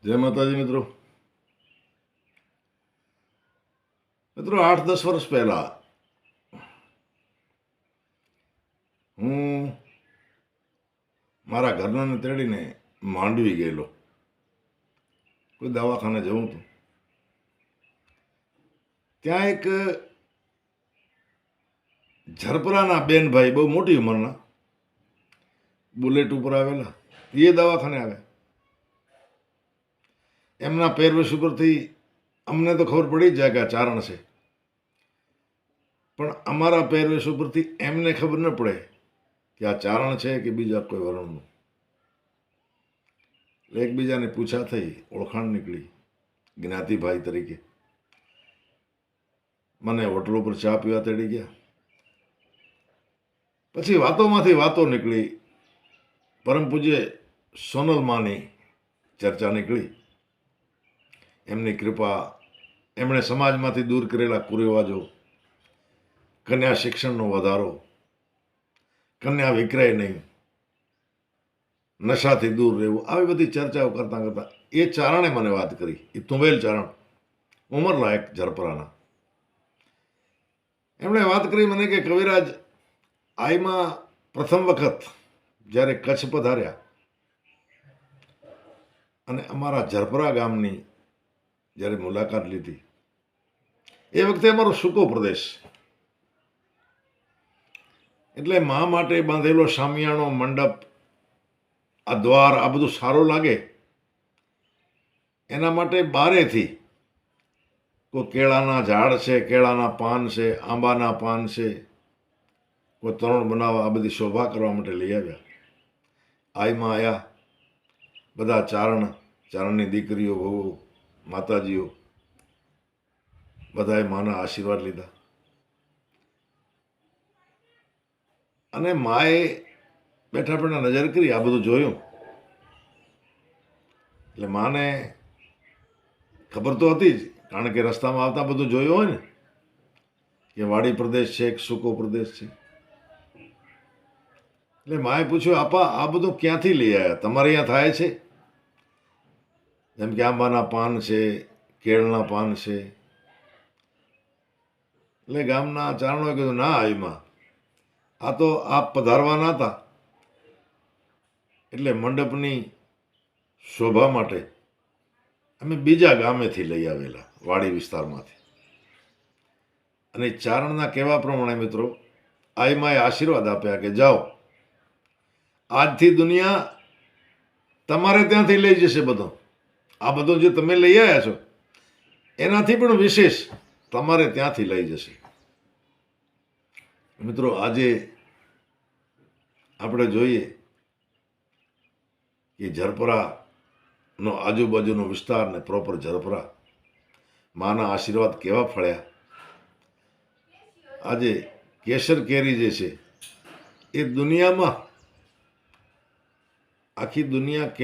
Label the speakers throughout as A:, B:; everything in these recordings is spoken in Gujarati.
A: જય માતાજી મિત્રો. 8-10 વર્ષ પહેલા હું મારા ઘરનાને તેડીને માંડવી ગયેલો. કોઈ દવાખાને જવું હતું. ત્યાં એક ઝરપરાના બેનભાઈ, બહુ મોટી ઉંમરના, બુલેટ ઉપર આવેલા. એ દવાખાને આવ્યા. એમના પહેરવેશ ઉપરથી અમને તો ખબર પડી જ જાય કે આ ચારણ છે, પણ અમારા પહેરવેશ ઉપરથી એમને ખબર ન પડે કે આ ચારણ છે કે બીજા કોઈ વર્ણનું. એકબીજાને પૂછા થઈ, ઓળખાણ નીકળી જ્ઞાતિભાઈ તરીકે. મને હોટલ ઉપર ચા પીવા તેડી ગયા. પછી વાતોમાંથી વાતો નીકળી. પરમ પૂજ્ય સોનલમાની ચર્ચા નીકળી. એમની કૃપા, એમણે સમાજમાંથી દૂર કરેલા કુરિવાજો, કન્યા શિક્ષણનો વધારો, કન્યા વિક્રય નહીં, નશાથી દૂર રહેવું, આવી બધી ચર્ચાઓ કરતાં કરતાં એ ચારણે મને વાત કરી. એ તુંબેલ ચારણ, ઉંમરલાયક ઝરપરાના. એમણે વાત કરી મને કે કવિરાજ, આઈમાં પ્રથમ વખત જ્યારે કચ્છ પધાર્યા અને અમારા ઝરપરા ગામની જ્યારે મુલાકાત લીધી, એ વખતે અમારો સૂકો પ્રદેશ, એટલે મા માટે બાંધેલો શામિયાણો, મંડપ, આ દ્વાર, આ બધું સારું લાગે એના માટે બારેથી કોઈ કેળાના ઝાડ છે, કેળાના પાન છે, આંબાના પાન છે, કોઈ તોરણ બનાવવા, આ બધી શોભા કરવા માટે લઈ આવ્યા. આઈમાં આવ્યા બધા ચારણની દીકરીઓ, વહુ, માતાજીઓ, બધાએ માના આશીર્વાદ લીધા. અને માએ બેઠા બેઠા નજર કરી, આ બધું જોયું. એટલે માને ખબર તો હતી જ, કારણ કે રસ્તામાં આવતા બધું જોયું હોય ને, કે વાડી પ્રદેશ છે, એક સૂકો પ્રદેશ છે. એટલે માએ પૂછ્યું, આપા આ બધું ક્યાંથી લઈ આવ્યા? તમારે અહીંયા થાય છે? જેમ કે આંબાના પાન છે, કેળના પાન છે. એટલે ગામના ચારણોએ કીધું, ના આઈમાં, આ તો આપ પધારવાના હતા એટલે મંડપની શોભા માટે અમે બીજા ગામેથી લઈ આવેલા, વાડી વિસ્તારમાંથી. અને ચારણના કહેવા પ્રમાણે મિત્રો, આઈમાએ આશીર્વાદ આપ્યા કે જાઓ, આજથી દુનિયા તમારે ત્યાંથી લઈ જશે બધો. આ બધું જે તમે લઈ આવ્યા છો એનાથી પણ વિશેષ તમારે ત્યાંથી લઈ જશે. મિત્રો, આજે આપણે જોઈએ કે ઝરપરાનો આજુબાજુનો વિસ્તાર ને પ્રોપર ઝરપરા, માના આશીર્વાદ કેવા ફળ્યા. આજે કેસર કેરી જે છે એ દુનિયામાં, આખી દુનિયા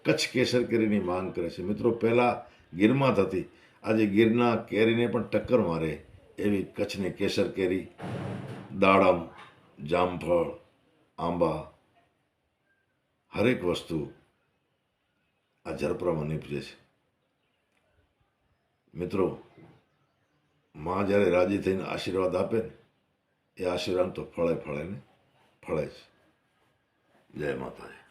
A: કચ્છ કેસર કેરીની માંગ કરે છે. મિત્રો, પહેલાં ગીરમાં થતી, આજે ગીરના કેરીને પણ ટક્કર મારે એવી કચ્છની કેસર કેરી, દાડમ, જામફળ, આંબા, હરેક વસ્તુ આ ઝરપરામાં નીપજે છે. મિત્રો, માં જ્યારે રાજી થઈને આશીર્વાદ આપે ને, એ આશીર્વાદ તો ફળે ને ફળે જ. જય માતાજી.